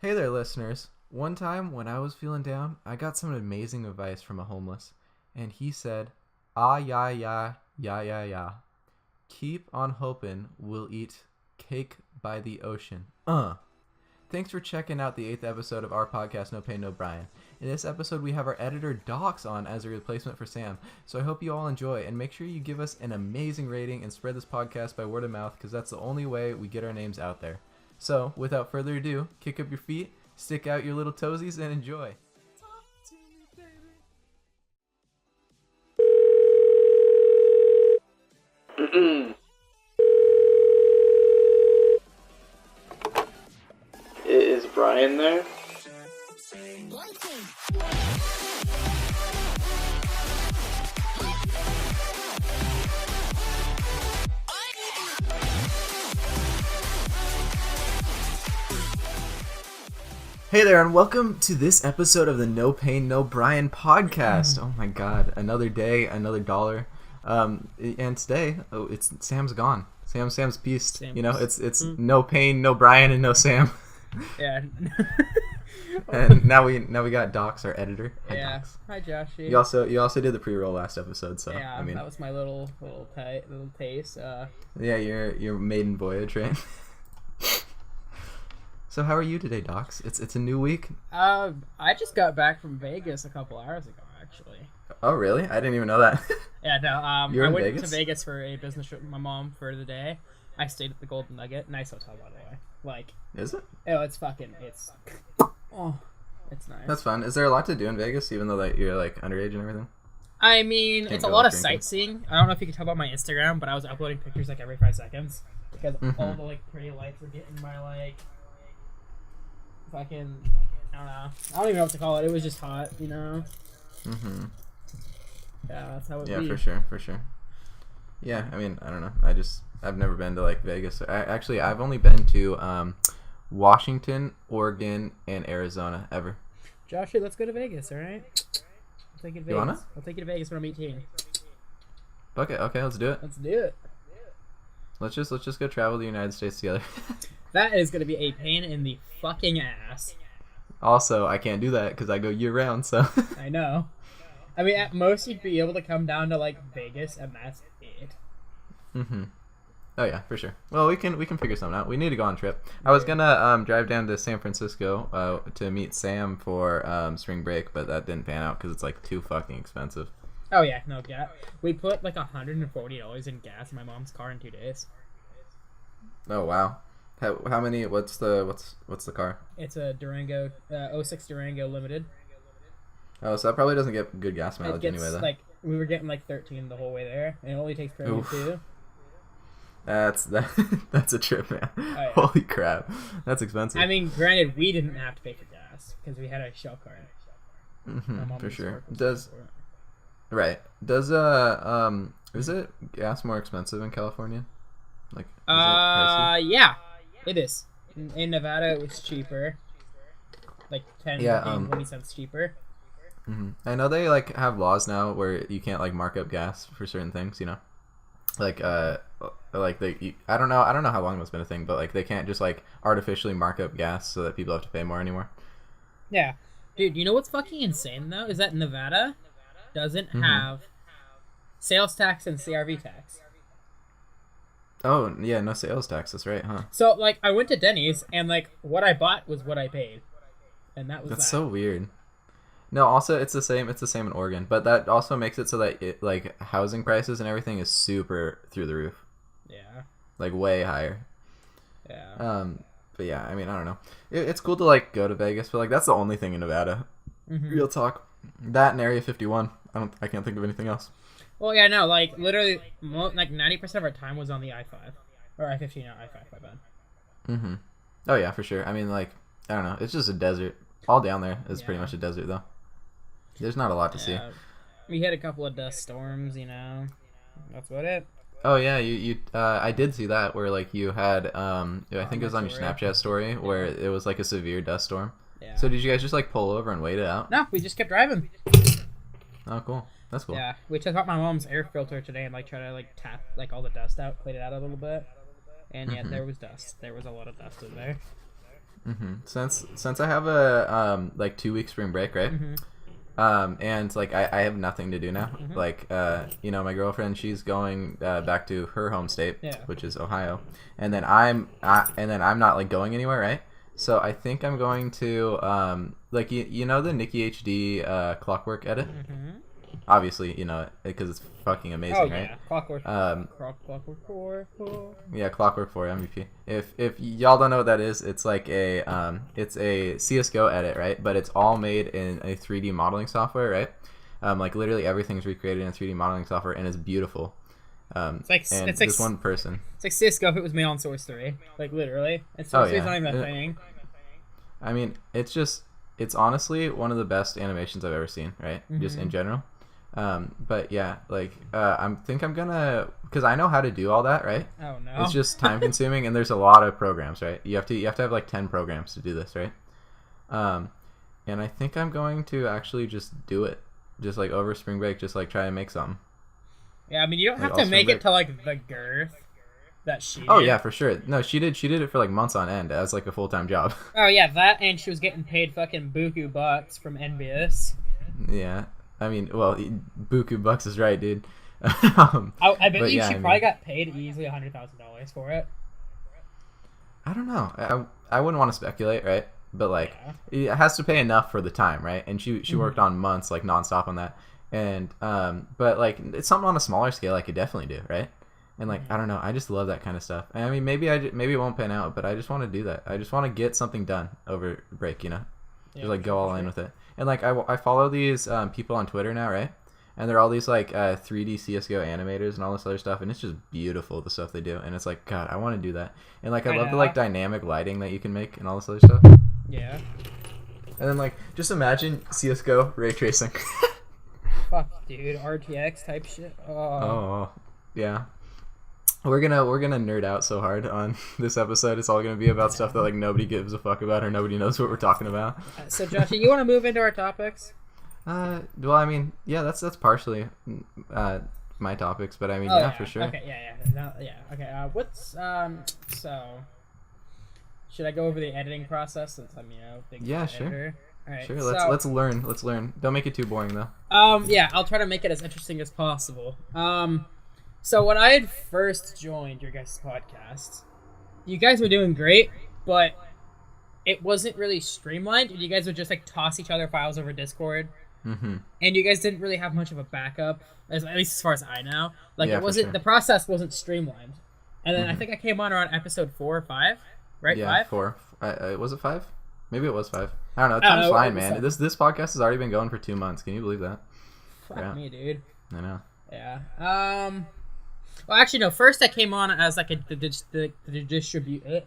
Hey there, listeners. One time when I was feeling down, I got some amazing advice from a homeless, and he said, "Ah, yeah, yeah, yeah, yeah, yeah. Keep on hoping we'll eat cake by the ocean." Thanks for checking out the 8th episode of our podcast, No Pain, No Brian. In this episode, we have our editor, Docs, on as a replacement for Sam. So I hope you all enjoy, and make sure you give us an amazing rating and spread this podcast by word of mouth, because that's the only way we get our names out there. So, without further ado, kick up your feet, stick out your little toesies, and enjoy. Talk to me, baby. Is Brian there? Hey there, and welcome to this episode of the No Pain, No Brian podcast. Oh my god, another day, another dollar. And today, it's Sam's gone. Sam's peace. You know, it's no pain, no Brian, and no Sam. Yeah. And now we got Docs, our editor. Hi, Yeah. Docs. Hi, Joshy. You also did the pre-roll last episode, so Yeah, I mean, that was my little taste. yeah, your maiden voyage, right? So how are you today, Docs? It's a new week. I just got back from Vegas a couple hours ago, actually. Oh really? I didn't even know that. Yeah, no. You're I in went Vegas? to Vegas for a business trip with my mom for the day. I stayed at the Golden Nugget, nice hotel, by the way. Like, Is it? oh, it's nice. That's fun. Is there a lot to do in Vegas, even though like you're like underage and everything? I mean, Can't it's a go lot of drinking. sightseeing. I don't know if you can tell by my Instagram, but I was uploading pictures like every 5 seconds because all the like pretty lights were getting my like fucking. I don't know. I don't even know what to call it. It was just hot, you know. Mm-hmm. Yeah, that's how it Yeah, be. for sure. Yeah, I mean, I don't know. I've never been to like Vegas. I've only been to Washington, Oregon, and Arizona ever. Joshua, let's go to Vegas, all right? I'll take you to Vegas. You wanna? I'll take you to Vegas when I'm 18. Okay, let's do it. Let's do it. Let's just go travel the United States together. That is gonna be a pain in the fucking ass. Also, I can't do that because I go year round. So. I know. I mean, at most you'd be able to come down to like Vegas, and that's it. Mm-hmm. Oh yeah, for sure. Well, we can figure something out. We need to go on a trip. I was gonna drive down to San Francisco to meet Sam for spring break, but that didn't pan out because it's like too fucking expensive. Oh yeah, no gas. We put like $140 in gas in my mom's car in 2 days. Oh wow. How many? What's the car? It's a Durango, 06 Durango Limited. Oh, so that probably doesn't get good gas It mileage gets anyway. Then like we were getting like 13 the whole way there, and it only takes premium Oof. too. that's a trip, man. yeah. Holy crap, that's expensive. I mean, granted, we didn't have to pay for gas because we had a shell card. My mom for used to sure. work with Does us for it. right? Does is it gas more expensive in California? Like is it pricey? Yeah, it is. In Nevada, it was cheaper, like 10, Yeah, 15, 20 cents cheaper. I know they like have laws now where you can't like mark up gas for certain things, you know, like I don't know how long that's been a thing, but like they can't just like artificially mark up gas so that people have to pay more anymore. Yeah, dude, you know what's fucking insane though is that Nevada doesn't have sales tax and CRV tax. Oh yeah, no sales tax. That's right, huh? So like I went to Denny's and like what I bought was what I paid, and that was That's that. so weird. No, also it's the same in Oregon, but that also makes it so that it like housing prices and everything is super through the roof, Yeah, like way higher. yeah. But yeah, I mean, I don't know. It's cool to like go to Vegas, but like that's the only thing in Nevada. Real talk. That and Area 51. I can't think of anything else. Well, yeah, no, like literally, like 90% of our time was on the I-5 or I-15, not I-5. My bad. Oh yeah, for sure. I mean, like I don't know. It's just a desert. All down there is pretty Yeah. much a desert, though. There's not a lot to see. We had a couple of dust storms, you know. That's about it. Oh yeah, you I did see that where like you had I think it was on your story. Snapchat story where it was like a severe dust storm. Yeah. So did you guys just like pull over and wait it out? No, we just kept driving. Oh, cool. That's cool. Yeah, we took out my mom's air filter today and like try to like tap like all the dust out, clean it out a little bit. And yeah, there was dust. There was a lot of dust in there. Since I have a like 2 week spring break, right? And like I have nothing to do now. Like my girlfriend, she's going back to her home state, which is Ohio, and then I'm not like going anywhere, right? So I think I'm going to like you know the Nikki HD Clockwork edit. Obviously, you know it because it's fucking amazing, right? Clockwork. Clockwork 4. Yeah, Clockwork 4 MVP. If y'all don't know what that is, it's like it's a CS:GO edit, right? But it's all made in a 3D modeling software, right? Like literally everything's recreated in 3D modeling software, and it's beautiful. It's like one person. It's like CS:GO if it was made on Source 3, like literally. And Source 3 is not even a thing. I mean, it's honestly one of the best animations I've ever seen, right? Just in general. But yeah, like I'm gonna, because I know how to do all that, right? Oh no, it's just time consuming, and there's a lot of programs, right? You have to have like 10 programs to do this, right? And I think I'm going to actually just do it, just like over spring break, just like try and make something. Yeah, I mean, you don't have to make it to like the girth that she did. Oh yeah, for sure. No, she did it for like months on end as like a full-time job. Oh yeah, that, and she was getting paid fucking buku bucks from NBS. Yeah. I mean, well, buku bucks is right, dude. I bet you she probably got paid easily $100,000 for it. I don't know. I wouldn't want to speculate, right? But like, it has to pay enough for the time, right? And she worked on months, like nonstop on that. And but like, it's something on a smaller scale I could definitely do, right? And like, I don't know, I just love that kind of stuff. And I mean, maybe it won't pan out, but I just want to do that. I just want to get something done over break, you know? Just like go all in with it. And like I follow these people on Twitter now, right? And they're all these like 3D CS:GO animators and all this other stuff, and it's just beautiful the stuff they do. And it's like, God, I want to do that. And like I love the like dynamic lighting that you can make and all this other stuff. Yeah. And then like just imagine CS:GO ray tracing. Fuck, dude, RTX type shit. Oh yeah. We're gonna nerd out so hard on this episode. It's all gonna be about stuff that like nobody gives a fuck about or nobody knows what we're talking about. So Josh, you want to move into our topics? Well, I mean, yeah, that's partially my topics, but I mean, for sure. Okay, okay. What's so? Should I go over the editing process since I'm big sure. editor? All right, sure. Let's learn. Let's learn. Don't make it too boring though. Yeah, I'll try to make it as interesting as possible. So when I had first joined your guys' podcast, you guys were doing great, but it wasn't really streamlined, and you guys would just like toss each other files over Discord. And you guys didn't really have much of a backup, at least as far as I know. Like it wasn't, the process wasn't streamlined. And then I think I came on around episode 4 or 5, right? Yeah, 5? 4. Was it 5? Maybe it was 5. I don't know. Time's flying, man. This podcast has already been going for 2 months. Can you believe that? Fuck me, dude. I know. Yeah. Well, actually, no. First, I came on as like the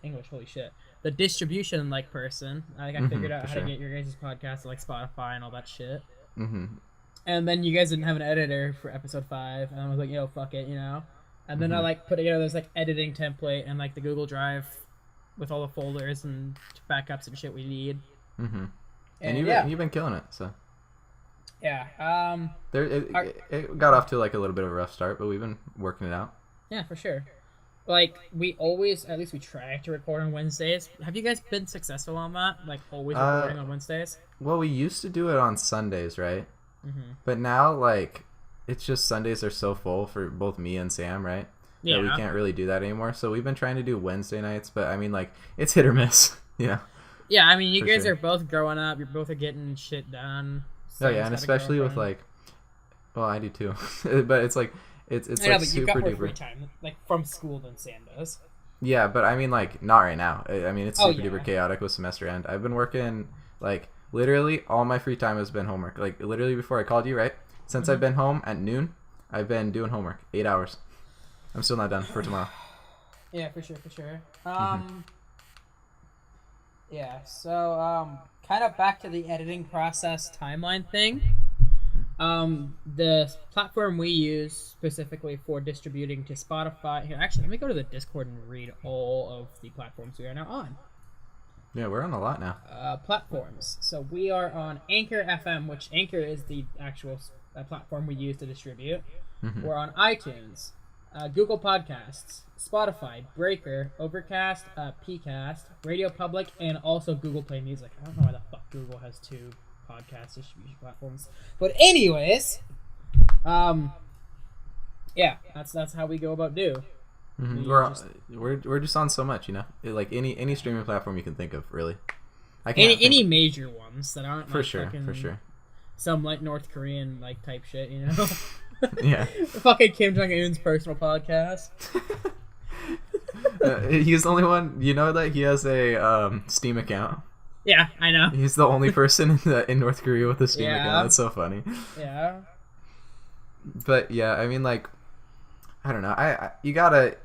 English. Holy shit. The distribution like person. Like I figured out how to get your guys' podcast to like Spotify and all that shit. And then you guys didn't have an editor for episode 5, and I was like, fuck it, And then I like put together this like editing template and like the Google Drive with all the folders and backups and shit we need. And you've been killing it, so. Yeah. It got off to like a little bit of a rough start, but we've been working it out. Yeah, for sure. Like we always, at least we try to record on Wednesdays. Have you guys been successful on that? Like always recording on Wednesdays? Well, we used to do it on Sundays, right? But now like it's just Sundays are so full for both me and Sam, right? Yeah. That we can't really do that anymore. So we've been trying to do Wednesday nights, but I mean like it's hit or miss. Yeah, I mean you guys are both growing up. You're both getting shit done. Oh yeah, and especially with like, well, I do too, but it's like it's like but super you've got more duper. free time, like from school than Sam does. Yeah, but I mean like not right now. I mean it's super duper chaotic with semester end. I've been working like literally all my free time has been homework. Like literally before I called you, right? Since I've been home at noon, I've been doing homework 8 hours. I'm still not done for tomorrow. Yeah, for sure. Yeah, so kind of back to the editing process timeline thing. The platform we use specifically for distributing to Spotify. Here, actually, let me go to the Discord and read all of the platforms we are now on. Yeah, we're on a lot now. Platforms. So we are on Anchor FM, which Anchor is the actual platform we use to distribute. We're on iTunes. Google Podcasts, Spotify, Breaker, Overcast, Pcast, Radio Public, and also Google Play Music. I don't know why the fuck Google has 2 podcast distribution platforms, but anyways, yeah, that's how we go about do. Mm-hmm. We're just on so much, like any streaming platform you can think of, really. I can't any major ones that aren't for like sure, fucking, for sure. Some like North Korean like type shit, Yeah. Fucking Kim Jong Un's personal podcast. He's the only one. You know that he has a Steam account. Yeah, I know. He's the only person in North Korea with a Steam account. That's so funny. Yeah. But yeah, I mean, like, I don't know. You gotta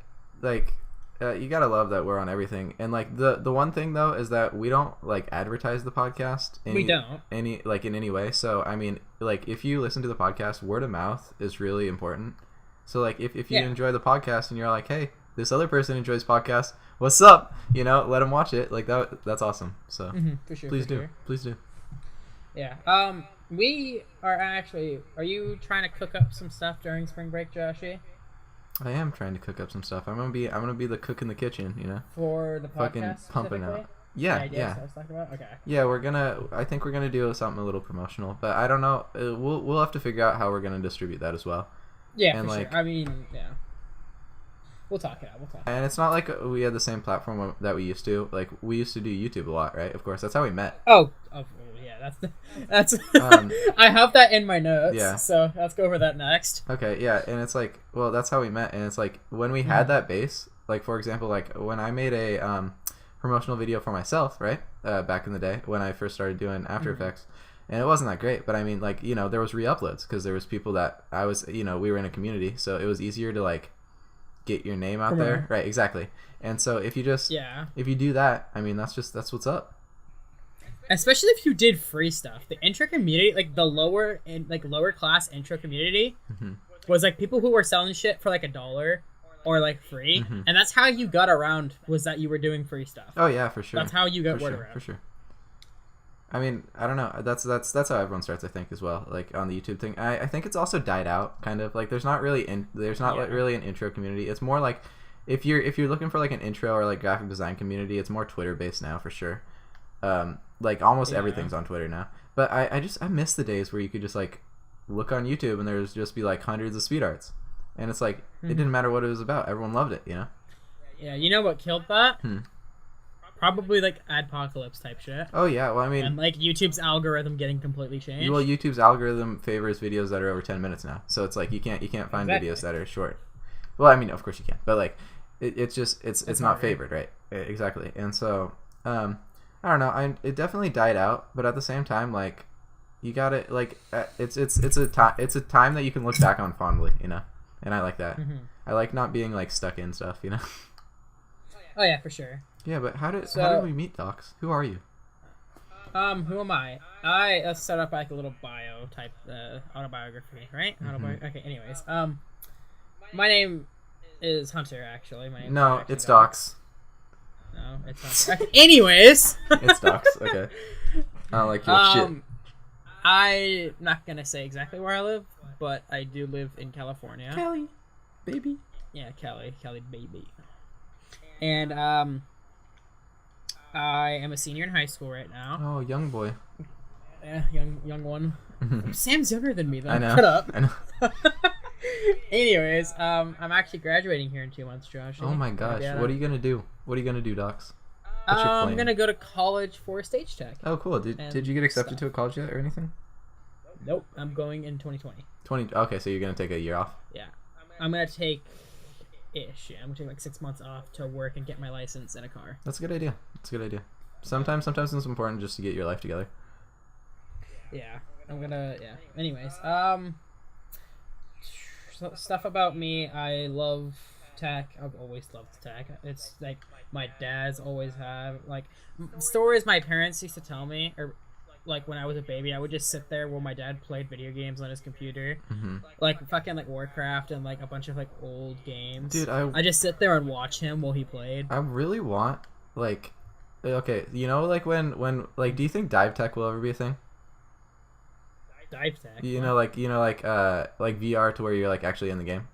love that we're on everything. And like the one thing though is that we don't like advertise the podcast. We don't in any way. So I mean, like if you listen to the podcast, word of mouth is really important. So like if you enjoy the podcast and you're like, hey, this other person enjoys podcasts, what's up? Let them watch it. Like that's awesome. So for sure. Please do. Yeah. We are actually. Are you trying to cook up some stuff during spring break, Joshy? I am trying to cook up some stuff. I'm gonna be the cook in the kitchen, For the podcast, fucking pumping out. Yeah. I was talking about? Okay. Yeah, I think we're gonna do something a little promotional, but I don't know. We'll have to figure out how we're gonna distribute that as well. Yeah, and for like, sure. I mean, yeah. We'll talk it out. And it's not like we had the same platform that we used to. Like we used to do YouTube a lot, right? Of course, that's how we met. Oh yeah, that's. I have that in my notes. Yeah. So let's go over that next. Okay, yeah, and it's like, well, that's how we met, and it's like when we had that base, like for example, like when I made a promotional video for myself, right, back in the day when I first started doing After Effects, and it wasn't that great, but I mean, like there was re-uploads because there was people that I was, we were in a community, so it was easier to like get your name out there, right? Exactly. And so if you do that, I mean, that's what's up. Especially if you did free stuff. The intro community, like the lower class intro community, was like people who were selling shit for like $1 or like free, and that's how you got around. Was that you were doing free stuff? Oh yeah, for sure. That's how you got word around. For sure. I mean, I don't know. That's how everyone starts, I think, as well. Like on the YouTube thing, I think it's also died out, kind of. Like there's not really like really an intro community. It's more like if you're looking for like an intro or like graphic design community, it's more Twitter based now for sure. Like almost everything's on Twitter now. But I miss the days where you could just like look on YouTube and there's just be like hundreds of speed arts, and it's like it didn't matter what it was about. Everyone loved it, Yeah, you know what killed that? Probably like adpocalypse type shit. Oh yeah, well I mean, and like YouTube's algorithm getting completely changed. Well, YouTube's algorithm favors videos that are over 10 minutes now, so it's like you can't find videos that are short. Well, I mean, of course you can, but like it's not favored, right? Exactly. And so I don't know. It definitely died out, but at the same time, like you gotta like it's a time that you can look back on fondly, and I like that. I like not being like stuck in stuff, Oh yeah, for sure. Yeah, but how did we meet, Docs? Who are you? Who am I? Let's set up like a little bio type autobiography, right? Okay. Anyways, my name is Hunter. Actually, no, it's Docs. No, it's not. Anyways, it's Docs. Okay. I don't like your shit. I'm not gonna say exactly where I live, but I do live in California. Cali, baby. Yeah, Cali, baby. And I am a senior in high school right now. Oh, young boy. Yeah, young one. Sam's younger than me, though. I know. Shut up. I know. Anyways, I'm actually graduating here in 2 months, Josh. Oh my gosh, what are you gonna do? What are you gonna do, Docs? What's your plan? I'm gonna go to college for stage tech. Oh, cool. Did you get accepted to a college yet or anything? Nope, I'm going in 2020. Okay, so you're gonna take a year off. Yeah, I'm gonna take. I'm gonna take like 6 months off to work and get my license and a car. That's a good idea. Sometimes it's important just to get your life together. Yeah, I'm gonna. Yeah. Anyways, stuff about me. I love tech. I've always loved tech. It's like my dad's always have like stories my parents used to tell me, or like when I was a baby, I would just sit there while my dad played video games on his computer, like fucking like Warcraft and like a bunch of like old games. Dude, I just sit there and watch him while he played. I really want like, okay, like when like, do you think dive tech will ever be a thing? Dive tech. Like VR to where you're like actually in the game.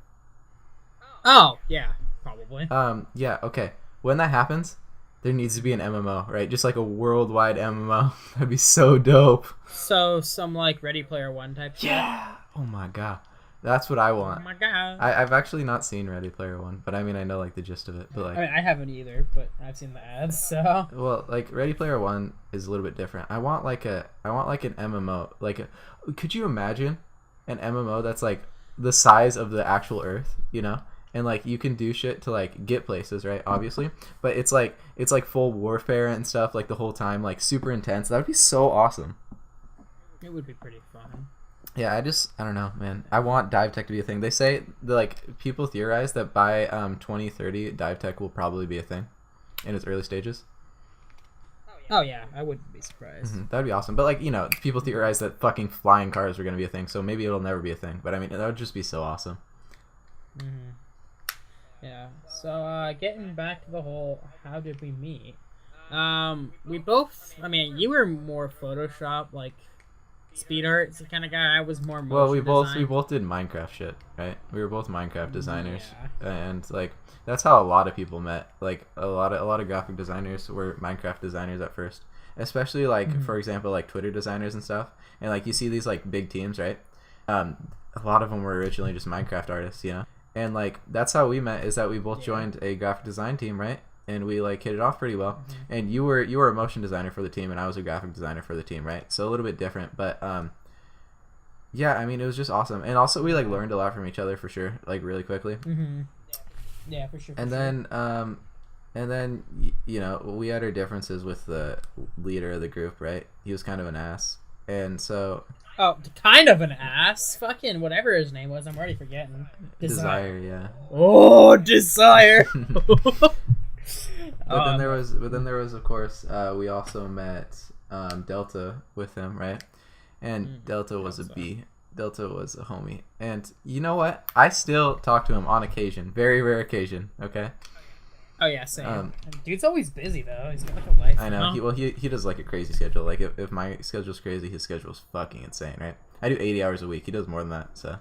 Oh, yeah, probably. Yeah, okay. When that happens, there needs to be an MMO, right? Just like a worldwide MMO. That'd be so dope. So some like Ready Player One type shit. Yeah. Oh my god. That's what I Oh want. my god. I've actually not seen Ready Player One, but I mean I know like the gist of it. But like, I mean, I haven't either, but I've seen the ads. So well, like Ready Player One is a little bit different. I want like an MMO. Could you imagine an MMO that's like the size of the actual Earth? You know, and like you can do shit to like get places, right? Obviously, but it's like full warfare and stuff like the whole time, like super intense. That would be so awesome. it would be pretty fun. Yeah, I don't know, man. I want dive tech to be a thing. They say like people theorize that by 2030 dive tech will probably be a thing in its early stages. Oh yeah, I wouldn't be surprised. That'd be awesome. But like, you know, people theorize that fucking flying cars are going to be a thing, so maybe it'll never be a thing. But I mean, that would just be so awesome. Yeah. So getting back to the whole how did we meet? We both. I mean, you were more Photoshop like speed art kind of guy. I was more motion Well, we design. both did Minecraft shit, right? We were both Minecraft designers, and like that's how a lot of people met. Like a lot of graphic designers were Minecraft designers at first, especially like for example like Twitter designers and stuff. And like you see these like big teams, right? A lot of them were originally just Minecraft artists, you know. And like that's how we met, is that we both joined a graphic design team, right? And we like hit it off pretty well. And you were a motion designer for the team, and I was a graphic designer for the team, right? So a little bit different, but yeah, I mean it was just awesome. And also we like learned a lot from each other for sure, like really quickly. Yeah, for sure. And then you know, we had our differences with the leader of the group, right? He was kind of an ass, and so Oh, kind of an ass. Fucking whatever his name was, I'm already forgetting. Desire, yeah. Oh, Desire. But then there was of course we also met Delta with him, right? And Delta was a B. Delta was a homie. And you know what? I still talk to him on occasion, very rare occasion. Okay. Oh yeah, same. Dude's always busy though. He's got like a life. I know. He does like a crazy schedule. Like if my schedule's crazy, his schedule's fucking insane, right? I do 80 hours a week. He does more than that. So,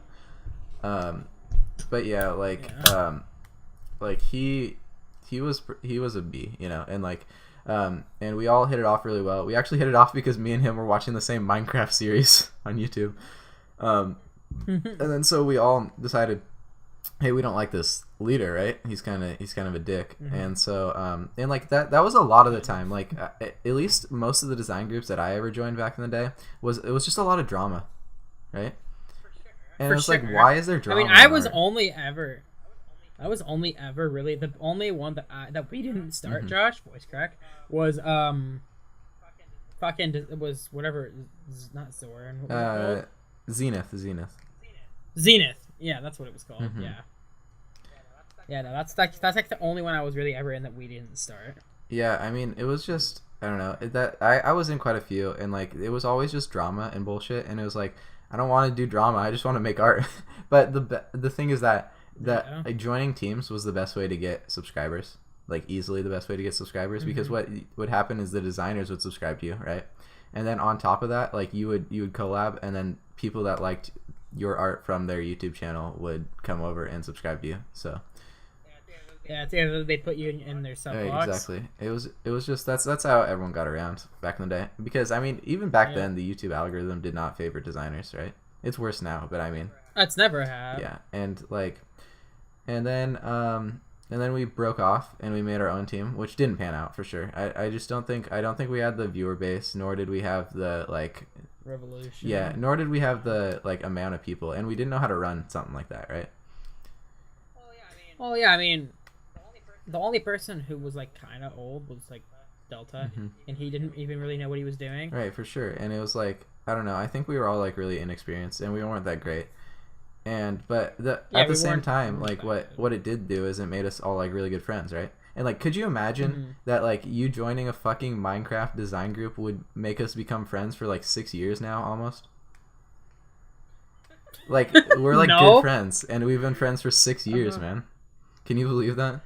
but yeah, like he was a B, you know, and like and we all hit it off really well. We actually hit it off because me and him were watching the same Minecraft series on YouTube. And then so we all decided, hey, we don't like this leader, right? He's kind of a dick. And so and like that was a lot of the time, like at least most of the design groups that I ever joined back in the day was just a lot of drama, right? And it was like, why is there drama? I mean, I was only ever really the only one that we didn't start. Josh, voice crack, was fucking it was whatever, not Zoran. What was it called? Zenith. Yeah, that's what it was called. Yeah, no, that's like the only one I was really ever in that we didn't start. Yeah, I mean, it was just, I don't know, that I was in quite a few, and like it was always just drama and bullshit, and it was like, I don't want to do drama, I just want to make art. But the thing is that like joining teams was the best way to get subscribers, like easily the best way to get subscribers, because what would happen is the designers would subscribe to you, right? And then on top of that, like you would collab, and then people that liked your art from their YouTube channel would come over and subscribe to you. So yeah, they put you in their sub box. Exactly. It was just that's how everyone got around back in the day. Because I mean, even back then, the YouTube algorithm did not favor designers, right? It's worse now, but I mean, that's never happened. Yeah, and then we broke off and we made our own team, which didn't pan out for sure. I don't think we had the viewer base, nor did we have the like revolution. Yeah, nor did we have the like amount of people, and we didn't know how to run something like that, right? Well, yeah, I mean, the only person who was like kind of old was like Delta, and he didn't even really know what he was doing. Right, for sure. And it was like, I don't know, I think we were all like really inexperienced, and we weren't that great. But at the same time, like what it did do is it made us all like really good friends, right? And like, could you imagine that like you joining a fucking Minecraft design group would make us become friends for like 6 years now, almost? Like we're like good friends, and we've been friends for 6 years, man. Can you believe that?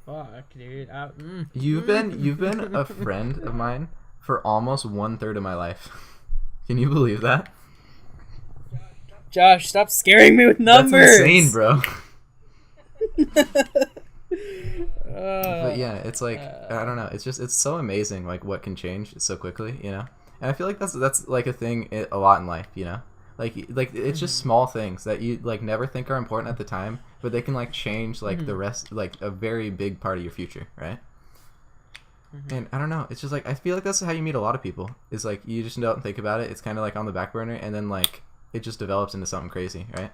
Fuck, dude. You've been a friend of mine for almost 1/3 of my life. Can you believe that? Josh, stop scaring me with numbers. That's insane, bro. But yeah, it's like I don't know. It's so amazing like what can change so quickly, you know. And I feel like that's like a thing a lot in life, you know. Like it's just small things that you like never think are important at the time, but they can like change like the rest, like a very big part of your future, right? And I don't know. It's just like I feel like that's how you meet a lot of people. Is like you just don't think about it. It's kind of like on the back burner, and then like it just develops into something crazy, right?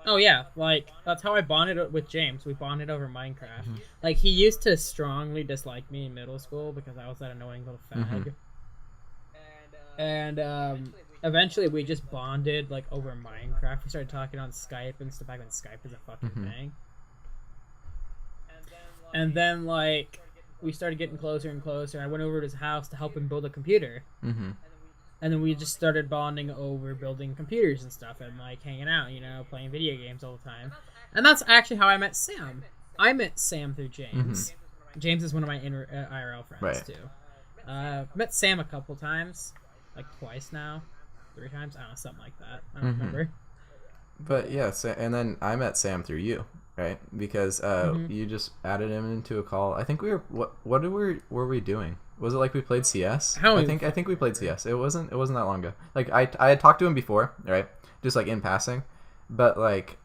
Oh yeah, like that's how I bonded with James. We bonded over Minecraft. Like he used to strongly dislike me in middle school because I was that annoying little fag. And eventually we just bonded like over Minecraft. We started talking on Skype and stuff back when Skype was a fucking thing. And then like we started getting closer and closer. I went over to his house to help him build a computer. And then we just started bonding over building computers and stuff and like hanging out, you know, playing video games all the time. And that's actually how I met Sam. I met Sam through James. James is one of my IRL friends too. Met Sam a couple times, like twice now, 3 times. I don't know, something like that. I don't remember. But yeah, and then I met Sam through you, right? Because you just added him into a call. I think we were what were we doing? Was it like we played CS? I think we played CS. It wasn't that long ago. Like I had talked to him before, right? Just like in passing, but like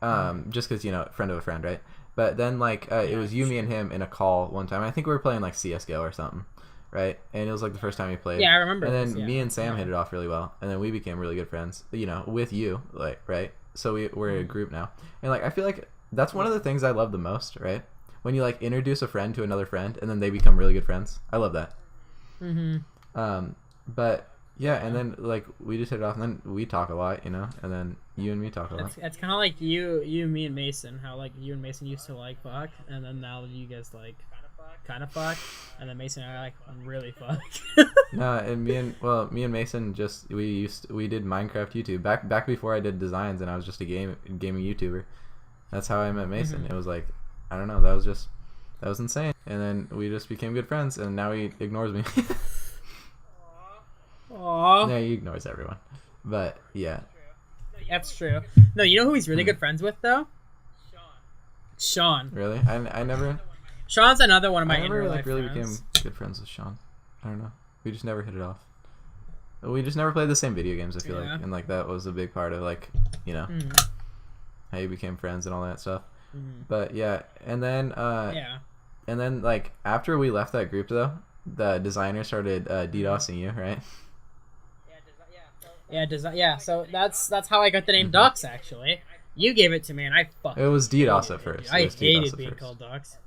just because, you know, friend of a friend, right? But then like it was you, me, and him in a call one time. I think we were playing like CS:GO or something, right? And it was like the first time we played. Yeah, I remember. And then me and Sam hit it off really well, and then we became really good friends. You know, with you, like, right? So we're a group now, and like I feel like that's one of the things I love the most, right? When you like introduce a friend to another friend, and then they become really good friends. I love that. But yeah, and then like we just hit it off, and then we talk a lot, you know, and then you and me talk a lot. It's kind of like you, me, and Mason. How like you and Mason used to like fuck, and then now you guys like kind of fuck, and then Mason and I like really fuck. No, and me and Mason just we did Minecraft YouTube back before I did designs, and I was just a gaming YouTuber. That's how I met Mason. It was like, I don't know, that was insane. And then we just became good friends, and now he ignores me. Aww. No, he ignores everyone. But yeah, that's true. No, you know who he's really good friends with though? Sean. Really? I never. Sean's another one of my I never really became good friends with Sean. I don't know. We just never hit it off. We just never played the same video games, I feel like, and like that was a big part of like, you know, how you became friends and all that stuff. But yeah, and then and then like after we left that group though, the designer started DDoSing you, right? Yeah, so that's how I got the name Docs actually. You gave it to me and I fucking It was DDoS at first. I hated being called Docs.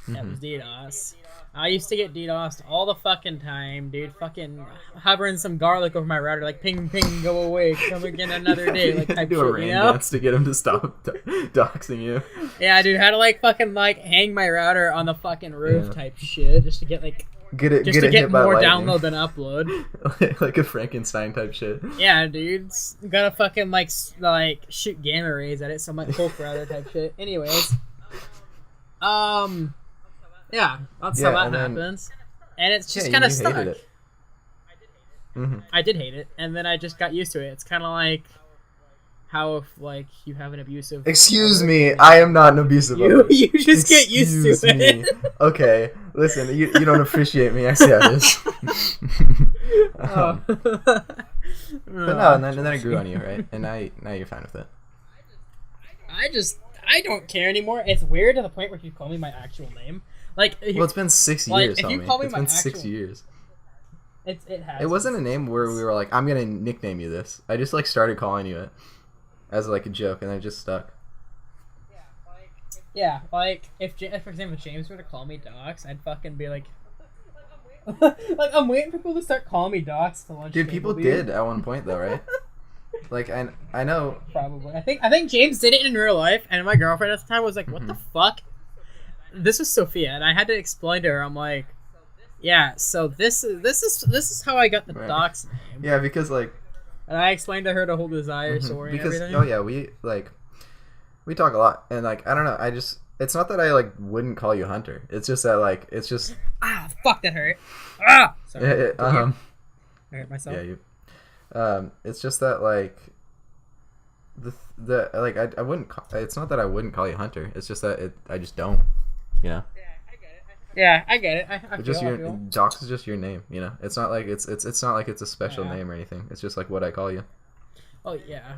That was DDoS. I used to get DDoSed all the fucking time, dude. Fucking hovering some garlic over my router, like ping, ping, go away, come again another day, like type do shit, a rain you know? dance to get him to stop doxing you. Yeah, dude, had to like fucking like hang my router on the fucking roof type shit, just to get like get more download than upload. Like a Frankenstein type shit. Yeah, dude, gotta fucking like shoot gamma rays at it, some like Hulk router type shit. Anyways. Yeah, that's how that happens. And it's just kind of stuck. I did hate it, and then I just got used to it. It's kind of like how if like you have an abusive. Excuse me, I am not an abusive. You just get used to it. Okay, listen, you don't appreciate me. I see how it is. But no, and then I grew on you, right? And now you're fine with it. I don't care anymore. It's weird to the point where you call me my actual name. Like, well, it's been 6 years, if you call me it's been 6 years. It has. It wasn't a name where we were like, I'm gonna nickname you this. I just like started calling you it as like a joke, and it just stuck. Yeah, like if for example James were to call me Docs, I'd fucking be like, like I'm waiting for people to start calling me Docs to lunch. Dude, people did at one point though, right? Like I know. Probably. I think James did it in real life, and my girlfriend at the time was like, "What the fuck?" This was Sophia, and I had to explain to her. I'm like, "Yeah, so this is how I got the Docs name." Yeah, because like. And I explained to her the whole desire story because, and everything. Oh yeah, we talk a lot, and like I don't know, it's not that I like wouldn't call you Hunter. It's just that like it's just. Fuck, that hurt. Sorry. I hurt myself. Yeah, you. It's just that like the like I wouldn't it's not that I wouldn't call you Hunter, it's just that I just don't, you know. Yeah, I get it. I Just feel, your I feel. Docs is just your name, you know. It's not like it's not like it's a special Yeah. name or anything. It's just like what I call you. Oh yeah.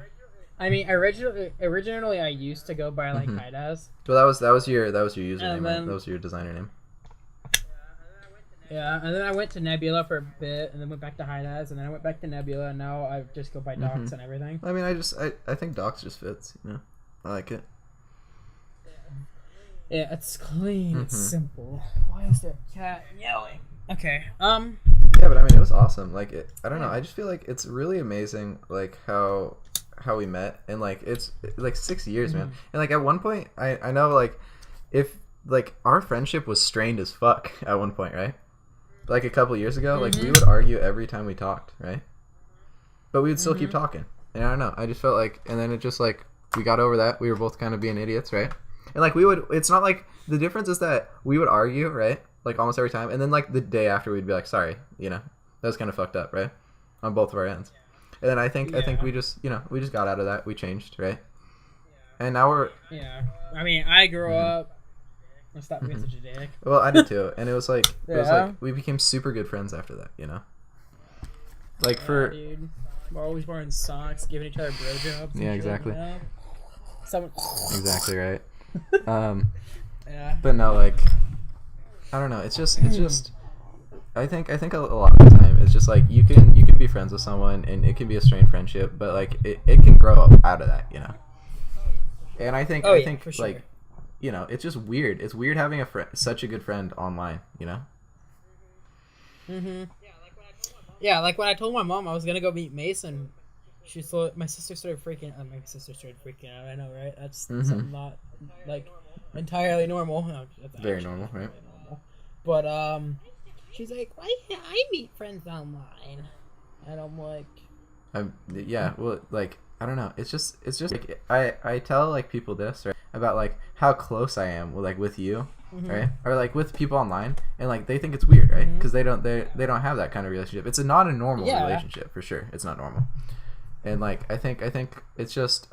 I mean, originally I used to go by like Haidas. Well, that was your username, And right? then- That was your designer name. Yeah, and then I went to Nebula for a bit, and then went back to Haidas, and then I went back to Nebula, and now I just go by Docs and everything. I mean, I think Docs just fits, you know. I like it. Yeah, it's clean. It's simple. Why is there a cat yelling? Okay. Yeah, but I mean, it was awesome. Like, I don't know. I just feel like it's really amazing, like how we met, and like it's like 6 years, man. And like at one point, I know like if like our friendship was strained as fuck at one point, right? Like a couple years ago, like we would argue every time we talked, right? But we would still keep talking. And I don't know. I just felt like, and then it just like we got over that. We were both kind of being idiots, right? And like we would, it's not like the difference is that we would argue, right? Like almost every time, and then like the day after we'd be like, sorry, you know, that was kind of fucked up, right? On both of our ends. And then I think we just, you know, we just got out of that. We changed, right? And now we're Yeah. I mean, I grew up. Stop being such a dick. well, I did too, and it was like Yeah. we became super good friends after that, you know. Like for Dude, we're always wearing socks, giving each other blowjobs. and Yeah, shit, exactly. you know? Someone. exactly right. Yeah. But no, like I don't know. It's just I think a lot of the time it's just like you can be friends with someone and it can be a strained friendship, but like it can grow up out of that, you know. And I think for sure. like you know, it's just weird. It's weird having such a good friend online, you know. Yeah, like when I told my mom I was gonna go meet Mason, my sister started freaking out. I know, right? That's something not like entirely normal. No, that's Very actually normal, right? normal. But she's like, why can't I meet friends online? And I'm like, Yeah, well, like I don't know. It's just like I tell like people this, right, about like how close I am with you, right, or like with people online, and like they think it's weird, right, because they don't have that kind of relationship. It's not a normal relationship for sure. It's not normal, and like I think it's just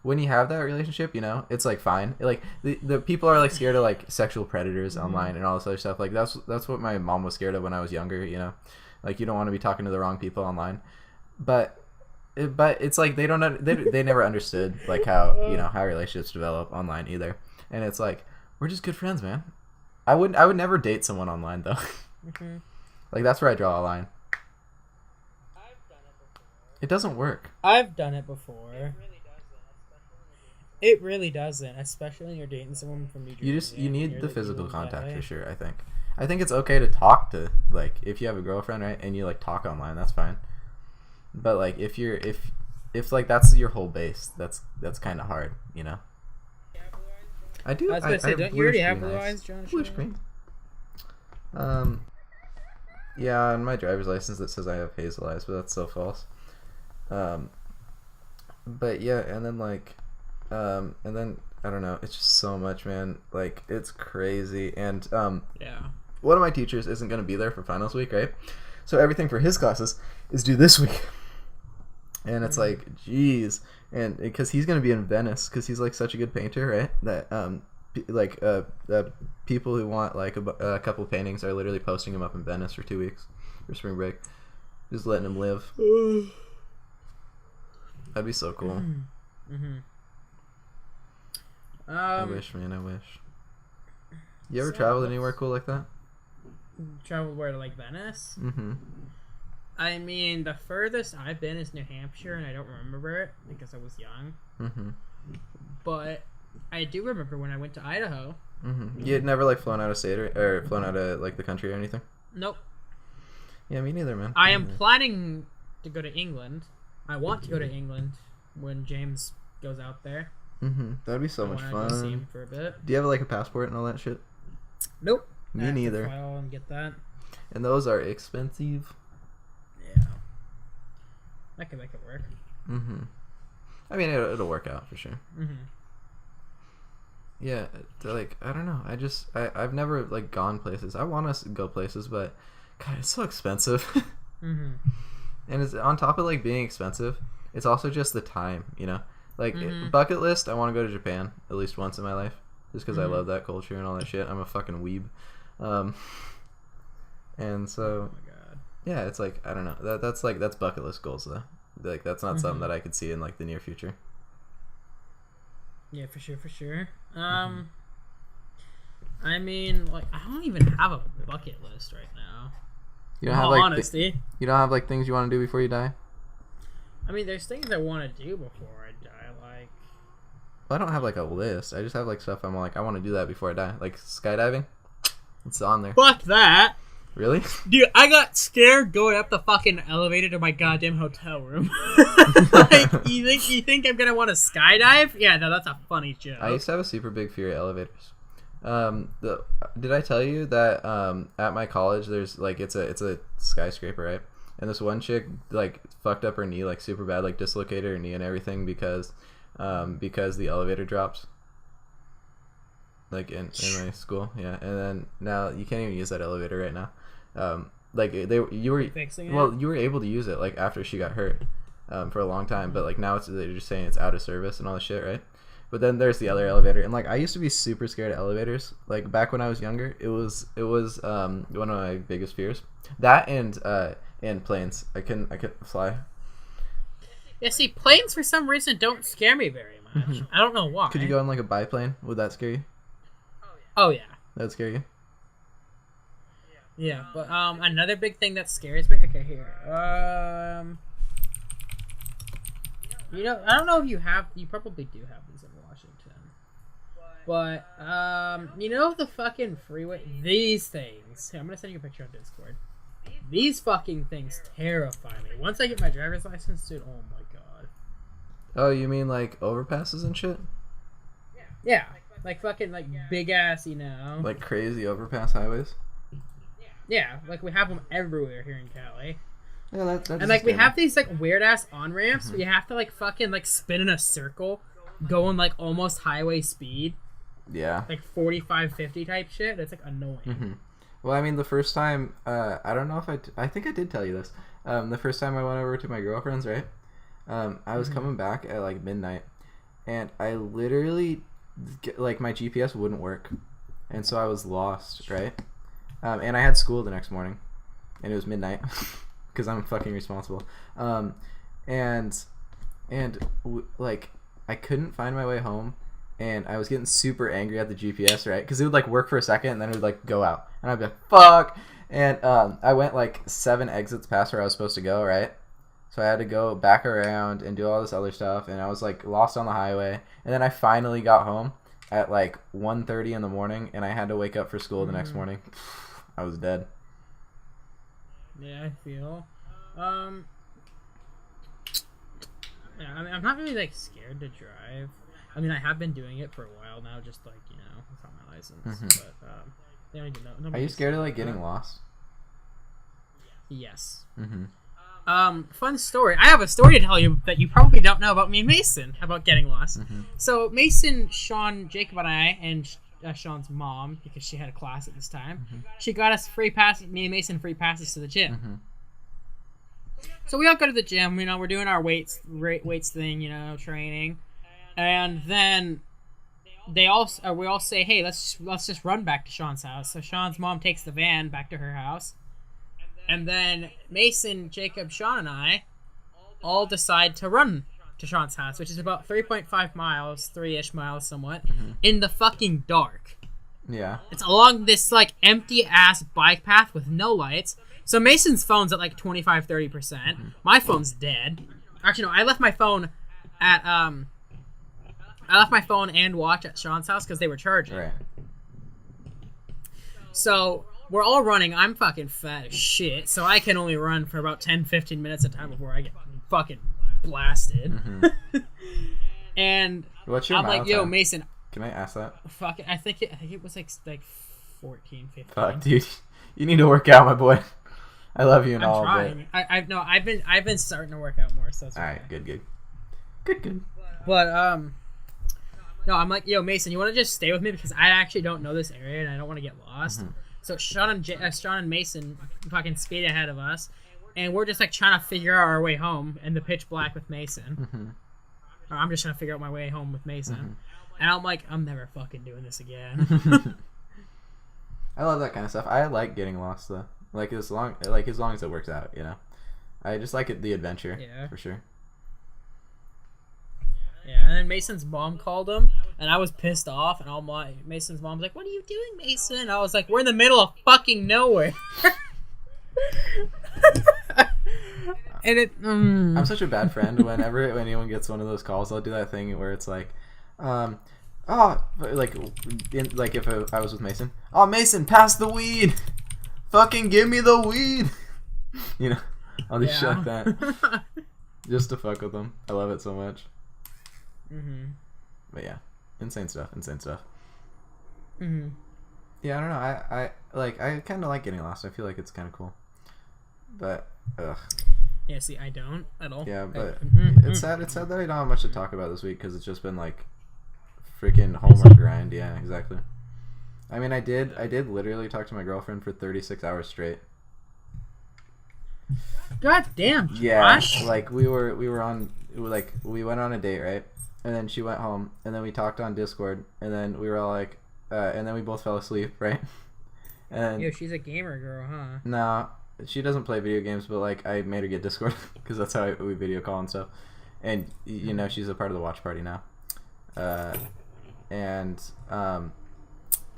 when you have that relationship, you know, it's like fine. Like the people are like scared of like sexual predators online and all this other stuff. Like that's what my mom was scared of when I was younger. You know, like you don't want to be talking to the wrong people online, but it's like they never understood like how, you know, how relationships develop online either. And it's like we're just good friends, man. I would never date someone online though. Like that's where I draw a line. It doesn't work. I've done it before. It really doesn't, especially when you're dating someone from New Jersey. You and need you're the like, physical you live that contact way. for sure. I think it's okay to talk to, like, if you have a girlfriend, right, and you like talk online, that's fine. But like if like that's your whole base, that's kind of hard, you know. I do. I was gonna say, have don't you already bluish have green blue eyes. eyes, John? Bluish green. Yeah, on my driver's license it says I have hazel eyes, but that's so false. But yeah, and then I don't know, it's just so much, man. Like it's crazy, and Yeah. one of my teachers isn't going to be there for finals week, right? So everything for his classes is due this week. And it's like, geez. And because he's going to be in Venice because he's like such a good painter, right? That the people who want like a couple paintings are literally posting him up in Venice for 2 weeks for spring break. Just letting him live. That'd be so cool. I wish, man, I wish. You ever So traveled let's- anywhere cool like that? Traveled where to, like, Venice? Mm-hmm. I mean, the furthest I've been is New Hampshire, and I don't remember it because I was young. Mm-hmm. But I do remember when I went to Idaho. Mm-hmm. You had never like flown out of state or flown out of like the country or anything? Nope. Yeah, me neither, man. I am planning to go to England. I want to go to England when James goes out there. Mm-hmm. That'd be so much I wanna go see fun. him for a bit. Do you have like a passport and all that shit? Nope. Me I have to neither. file and get that. And those are expensive. Yeah. I can make it work. Mm-hmm. I mean, it'll work out for sure. Mm-hmm. Yeah, like I don't know. I've never like gone places. I want to go places, but God, it's so expensive. Mm-hmm. And it's on top of like being expensive. It's also just the time, you know. Like bucket list, I want to go to Japan at least once in my life, just because I love that culture and all that shit. I'm a fucking weeb, and so yeah, it's like I don't know. That's bucket list goals though. Like that's not something that I could see in like the near future. Yeah, for sure. I mean, like I don't even have a bucket list right now. You don't have like you don't have like things you want to do before you die. I mean, there's things I want to do before I die. Like, well, I don't have like a list. I just have like stuff I'm like I want to do that before I die. Like skydiving, it's on there. Fuck that. Really? Dude, I got scared going up the fucking elevator to my goddamn hotel room. Like, you think I'm gonna want to skydive? Yeah, no, that's a funny joke. I used to have a super big fear of elevators. Did I tell you that at my college there's like it's a skyscraper, right? And this one chick like fucked up her knee like super bad, like dislocated her knee and everything because the elevator drops. Like in my school, yeah. And then now you can't even use that elevator right now. Like you were able to use it like after she got hurt for a long time, but like now they're just saying it's out of service and all this shit, right? But then there's the other elevator, and like I used to be super scared of elevators. Like back when I was younger, it was one of my biggest fears. That and planes. I couldn't fly. Yeah, see, planes for some reason don't scare me very much. I don't know why. Could you go on like a biplane? Would that scare you? Oh yeah. That'd scare you? Yeah, but another big thing that scares me. Okay, here. You know, I don't know if you have. You probably do have these in Washington. But you know the fucking freeway. These things. Here, I'm gonna send you a picture on Discord. These fucking things terrify me. Once I get my driver's license, dude. Oh my god. Oh, you mean like overpasses and shit? Yeah, like fucking like big ass, you know. Like crazy overpass highways. Yeah, like we have them everywhere here in Cali. Yeah, that's and like we have these like weird ass on ramps where you have to like fucking like spin in a circle, going like almost highway speed. Yeah. Like 45, 50 type shit. It's like annoying. Well, I mean, the first time, I don't know if I think I did tell you this. The first time I went over to my girlfriend's, right? I was coming back at like midnight, and I literally, like, my GPS wouldn't work, and so I was lost, right? And I had school the next morning, and it was midnight, because I'm fucking responsible. Like, I couldn't find my way home. And I was getting super angry at the GPS, right? Because it would, like, work for a second, and then it would, like, go out. And I'd be like, fuck! And I went, like, 7 exits past where I was supposed to go, right? So I had to go back around and do all this other stuff. And I was, like, lost on the highway. And then I finally got home at, like, 1:30 in the morning. And I had to wake up for school the next morning. I was dead. Yeah, I feel. Yeah, I mean, I'm not really, like, scared to drive. I mean, I have been doing it for a while now, just like, you know, without my license. But they don't even know. Are you scared of like getting lost? Yes. Fun story. I have a story to tell you that you probably don't know about me and Mason about getting lost. So Mason, Sean, Jacob, and I, and Sean's mom, because she had a class at this time, she got us free passes. Me and Mason free passes to the gym. So we all go to the gym. You know, we're doing our weights thing. You know, training. And then we all say, hey, let's just run back to Sean's house. So Sean's mom takes the van back to her house. And then Mason, Jacob, Sean, and I all decide to run to Sean's house, which is about 3.5 miles, 3-ish miles somewhat, in the fucking dark. Yeah. It's along this, like, empty-ass bike path with no lights. So Mason's phone's at, like, 25, 30%. My phone's dead. Actually, no, I left my phone and watch at Sean's house because they were charging. Right. So we're all running. I'm fucking fat as shit, so I can only run for about 10, 15 minutes at a time before I get fucking blasted. And what's your I'm like, yo, time? Mason. Can I ask that? Fucking, I think it was like 14, 15. Fuck, dude, you need to work out, my boy. I love you and all. I'm trying. I've been starting to work out more. So that's all right. Good. But no, I'm like, yo, Mason, you want to just stay with me because I actually don't know this area and I don't want to get lost. So Sean and Mason fucking speed ahead of us, and we're just like trying to figure out our way home in the pitch black with Mason. or I'm just trying to figure out my way home with Mason. Mhm. And I'm like, I'm never fucking doing this again. I love that kind of stuff. I like getting lost though. Like as long as it works out, you know. I just like the adventure. Yeah. For sure. Yeah, and then Mason's mom called him, and I was pissed off, and Mason's mom's like, "What are you doing, Mason?" I was like, "We're in the middle of fucking nowhere." And I'm such a bad friend. When anyone gets one of those calls, I'll do that thing where it's like, like if I was with Mason, oh Mason, pass the weed, fucking give me the weed, you know, I'll do shit like that, just to fuck with them. I love it so much. But yeah, insane stuff. Yeah, I don't know. I kind of like getting lost. I feel like it's kind of cool, but ugh. Yeah, see, I don't at all. Yeah, but it's sad that I don't have much to talk about this week because it's just been like freaking homework grind. Yeah, exactly. I mean, I did literally talk to my girlfriend for 36 hours straight. God damn, Josh. Yeah, like we went on a date, right? And then she went home, and then we talked on Discord, and then we were all like, and then we both fell asleep, right? And yo, she's a gamer girl, huh? no, she doesn't play video games, but like I made her get Discord because that's how we video call and stuff. And you know, she's a part of the watch party now. And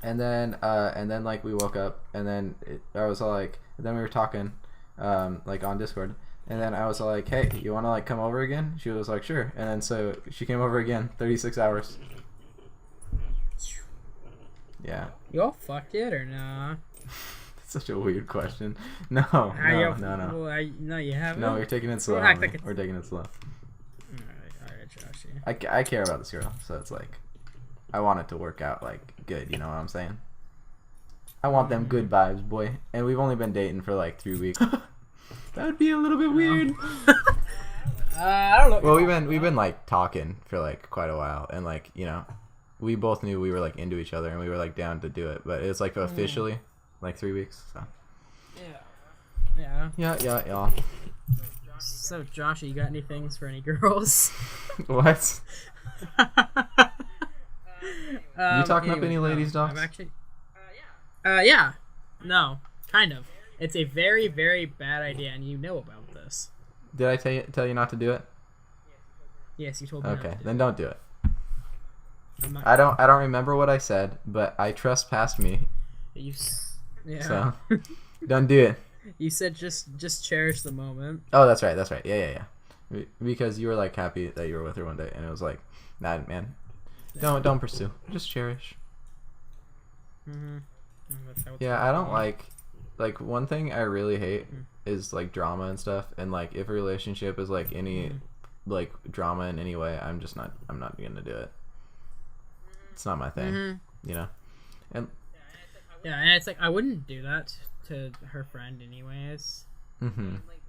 then like we woke up, and then I was all like, and then we were talking, like on Discord. And then I was like, hey, you want to like come over again? She was like, sure. And then so she came over again, 36 hours. Yeah. Y'all fucked it or nah? That's such a weird question. No. Well, no, you haven't. No, we're taking it slow. We're taking it slow. Alright, Joshy. I care about this girl, so it's like, I want it to work out like good, you know what I'm saying? I want them good vibes, boy. And we've only been dating for like 3 weeks. That would be a little bit weird. I don't know. Well, we've been like talking for like quite a while, and like, you know, we both knew we were like into each other, and we were like down to do it. But it's like officially like 3 weeks. So. Yeah. Yeah. So, Josh, you got any things for any girls? What? You talking up any ladies' dogs? I'm actually. Yeah. No, kind of. It's a very, very bad idea, and you know about this. Did I tell you not to do it? Yes, you told me. Okay, then don't do it. Not... I don't remember what I said, but I trespassed me. Yeah. So don't do it. You said just cherish the moment. Oh, that's right. Yeah. Because you were like happy that you were with her one day, and it was like, nah, man, don't pursue. Just cherish. Yeah, I don't like one thing I really hate is like drama and stuff, and like if a relationship is like any like drama in any way, I'm not gonna do it. It's not my thing, you know. And it's like I wouldn't do that to her friend anyways.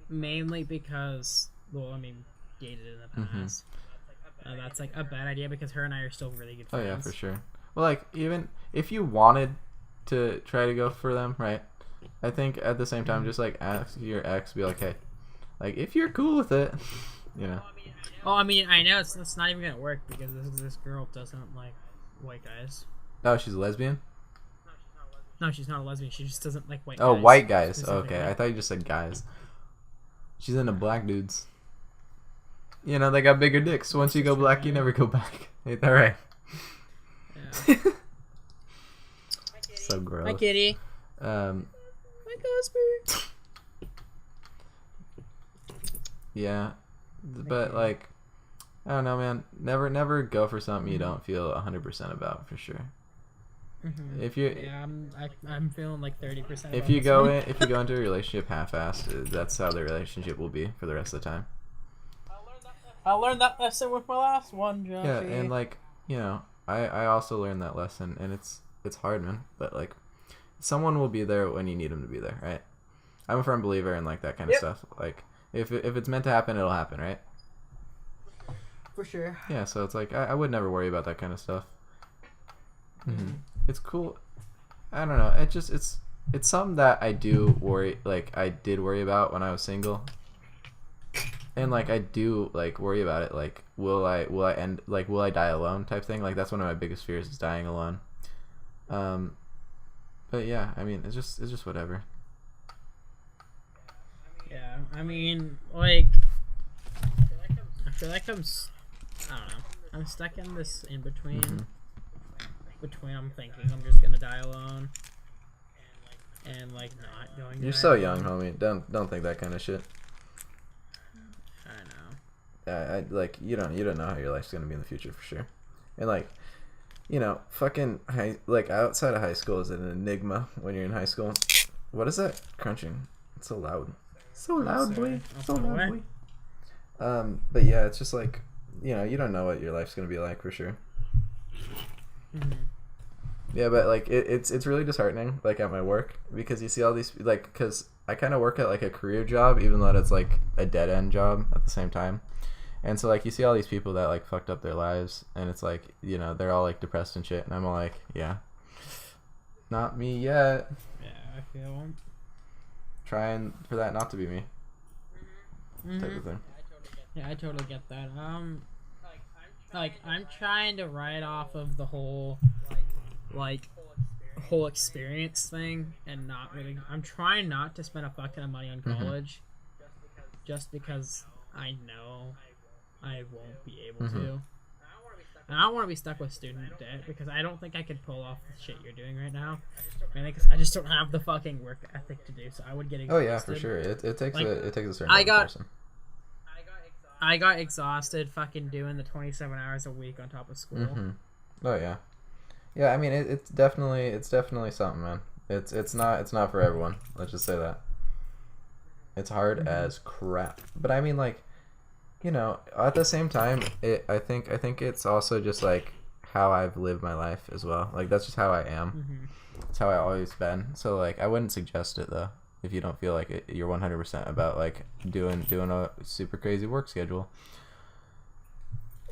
Mainly because, well, I mean, dated in the past. That's like a bad idea because her and I are still really good friends. Oh yeah, for sure. Well, like even if you wanted to try to go for them, right? I think at the same time, just like ask your ex, be like, hey, like if you're cool with it, you know. Oh, I mean, I know it's not even gonna work because this girl doesn't like white guys. Oh, she's a lesbian? No, she's not a lesbian. She just doesn't like white guys. Oh, white guys. Okay, I thought you just said guys. She's into black dudes. You know, they got bigger dicks. Once you go black, you never go back. Ain't that right? Yeah. So gross. Hi, kitty. My Cosper. Yeah, but like, I don't know, man. Never go for something you don't feel 100% about, for sure. If you, I'm feeling like 30%. If you go into a relationship half-assed, that's how the relationship will be for the rest of the time. I learned that lesson with my last one, Josh. Yeah, and like, you know, I also learned that lesson, and it's hard, man. But like, someone will be there when you need them to be there, right? I'm a firm believer in like that kind of stuff. Like, if it's meant to happen, it'll happen, right? For sure. Yeah, so it's like I would never worry about that kind of stuff. It's cool. I don't know. It's something that I do worry. Like I did worry about when I was single. And like I do like worry about it. Like will I die alone type thing? Like that's one of my biggest fears is dying alone. But yeah, I mean it's just whatever. Yeah, I mean like I feel like I don't know. I'm stuck in this in between. Mm-hmm. Between I'm thinking I'm just gonna die alone. And like not going. You're so young, homie. Don't think that kind of shit. I know. I like you don't know how your life's gonna be in the future for sure, and like, you know, fucking like outside of high school is an enigma when you're in high school. What is that crunching? It's so loud. So loud, boy. So loud, boy. But yeah, it's just like, you know, you don't know what your life's gonna be like for sure. Mm-hmm. Yeah, but like it's really disheartening, like at my work, because you see all these like, because I kind of work at like a career job, even though it's like a dead end job at the same time, and so like you see all these people that like fucked up their lives, and it's like, you know, they're all like depressed and shit, and I'm all like, yeah, not me yet. Yeah, I feel. Trying for that not to be me. Mm-hmm. Type of thing. Yeah, I totally get that. Like I'm trying to write off of the whole experience thing and not really. I'm trying not to spend a fuck ton of money on college, just because I know I won't be able to. And I don't want to be stuck with student debt because I don't think I could pull off the shit you're doing right now. Mainly because I just don't have the fucking work ethic to do. So I would get exhausted. Oh yeah, for sure. It takes like, a certain type of person. I got exhausted fucking doing the 27 hours a week on top of school. Oh yeah, yeah. I mean, it's definitely something, man. It's not for everyone. Let's just say that. It's hard as crap. But I mean, like, you know, at the same time, I think it's also just like how I've lived my life as well. Like that's just how I am. It's how I always been. So like, I wouldn't suggest it though. If you don't feel like you're 100% about like doing a super crazy work schedule,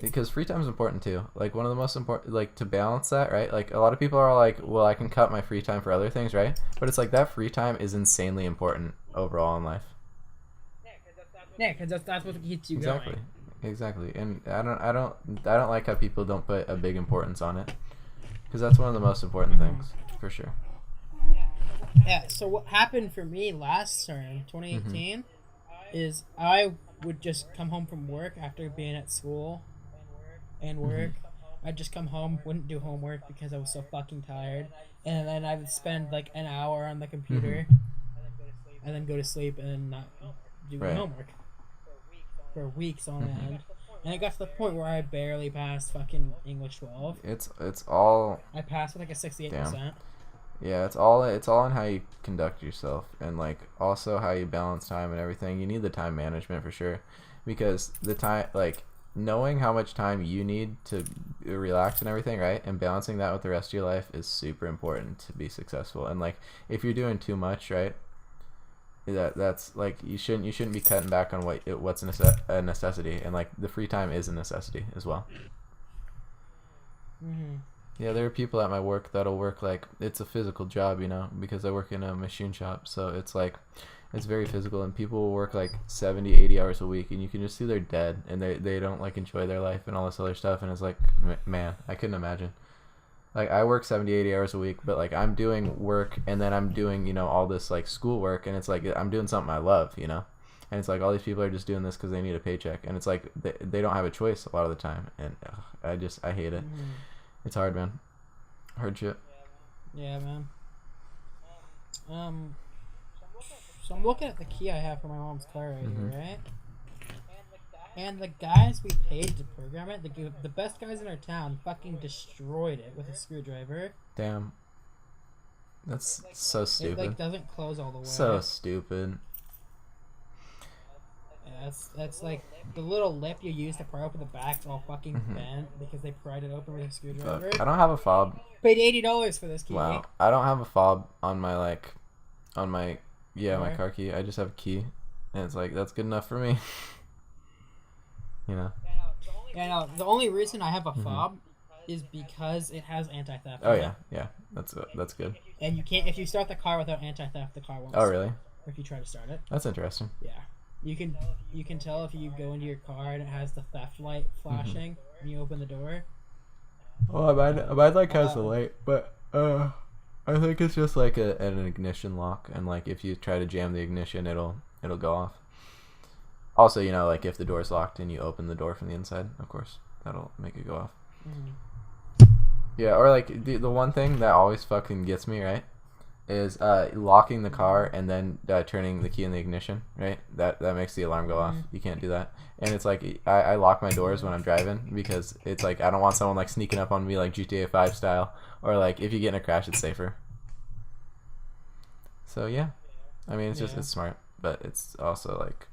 because free time is important too. Like one of the most important, like to balance that, right? Like a lot of people are like, well, I can cut my free time for other things, right? But it's like that free time is insanely important overall in life. Yeah, because that's what keeps you going. Exactly. And I don't like how people don't put a big importance on it, because that's one of the most important things for sure. Yeah, so what happened for me last term, 2018, is I would just come home from work after being at school and work. I'd just come home, wouldn't do homework because I was so fucking tired, and then I would spend like an hour on the computer and then go to sleep and then not do homework for weeks on end. And it got to the point where I barely passed fucking English 12. It's all... I passed with like a 68%. Damn. Yeah, it's all in how you conduct yourself, and like also how you balance time and everything. You need the time management for sure, because the time, like knowing how much time you need to relax and everything, right, and balancing that with the rest of your life is super important to be successful. And like if you're doing too much, right, that's like you shouldn't be cutting back on what's a necessity, and like the free time is a necessity as well. Yeah, there are people at my work that'll work like it's a physical job, you know, because I work in a machine shop, so it's like it's very physical, and people will work like 70-80 hours a week, and you can just see they're dead, and they don't like enjoy their life and all this other stuff, and it's like, man, I couldn't imagine. Like I work 70-80 hours a week, but like I'm doing work, and then I'm doing, you know, all this like school work, and it's like I'm doing something I love, you know, and it's like all these people are just doing this because they need a paycheck, and it's like they don't have a choice a lot of the time, and I hate it. It's hard, man. Hard shit. Yeah, man. So I'm looking at the key I have for my mom's car right here, right? And the guys we paid to program it, the best guys in our town, fucking destroyed it with a screwdriver. Damn. That's so stupid. It like doesn't close all the way. So stupid. Yeah, that's like the little lip you use to pry open the back's all fucking bent because they pried it open with a screwdriver. I don't have a fob. Paid $80 for this key. Wow. I don't have a fob on my my car key. I just have a key, and it's like that's good enough for me. You know. Yeah, no. The only reason I have a fob is because it has anti-theft. Oh yeah. That's good. And you can't, if you start the car without anti-theft, the car won't. Oh really? If you try to start it. That's interesting. Yeah. You can tell if you go into your car and it has the theft light flashing when you open the door. Oh, mine like has the light, but I think it's just like an ignition lock, and like if you try to jam the ignition, it'll go off. Also, you know, like if the door's locked and you open the door from the inside, of course, that'll make it go off. Yeah, or like the one thing that always fucking gets me, right, is locking the car and then turning the key in the ignition, right? That makes the alarm go off. You can't do that. And it's like I lock my doors when I'm driving because it's like I don't want someone like sneaking up on me like GTA 5 style, or like if you get in a crash, it's safer. So yeah, I mean it's just it's smart, but it's also like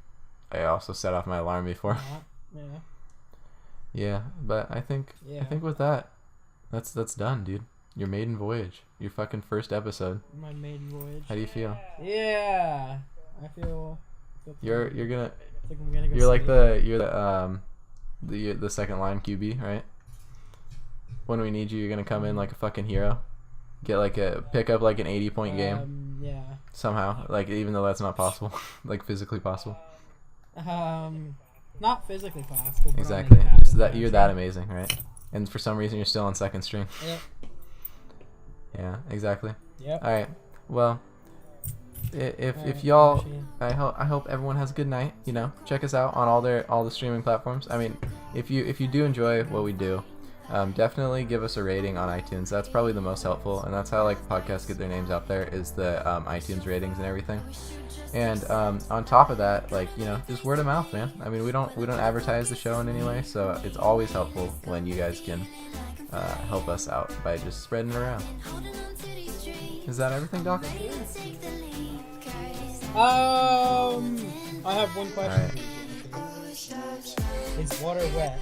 I also set off my alarm before. Yeah, but I think with that, that's done, dude. Your maiden voyage, your fucking first episode. My maiden voyage. How do you feel? Yeah, I feel You're gonna. I think I'm gonna go You're like sleep. the second line QB, right? When we need you, you're gonna come in like a fucking hero. Pick up like an 80-point game. Yeah. Somehow, like even though that's not possible, like physically possible. Not physically possible. But Exactly. I'll make it So that happen. you're that amazing, right? And for some reason, you're still on second string. Yep. Yeah, exactly. Yep. All right. Well, if Alright, y'all, Machine. I hope everyone has a good night. You know, check us out on all the streaming platforms. I mean, if you do enjoy what we do, definitely give us a rating on iTunes. That's probably the most helpful, and that's how like podcasts get their names out there, is the iTunes ratings and everything. And on top of that, like, you know, just word of mouth, man. I mean, we don't advertise the show in any way, so it's always helpful when you guys can help us out by just spreading it around. Is that everything, Doc? I have one question. Alright. Is water wet?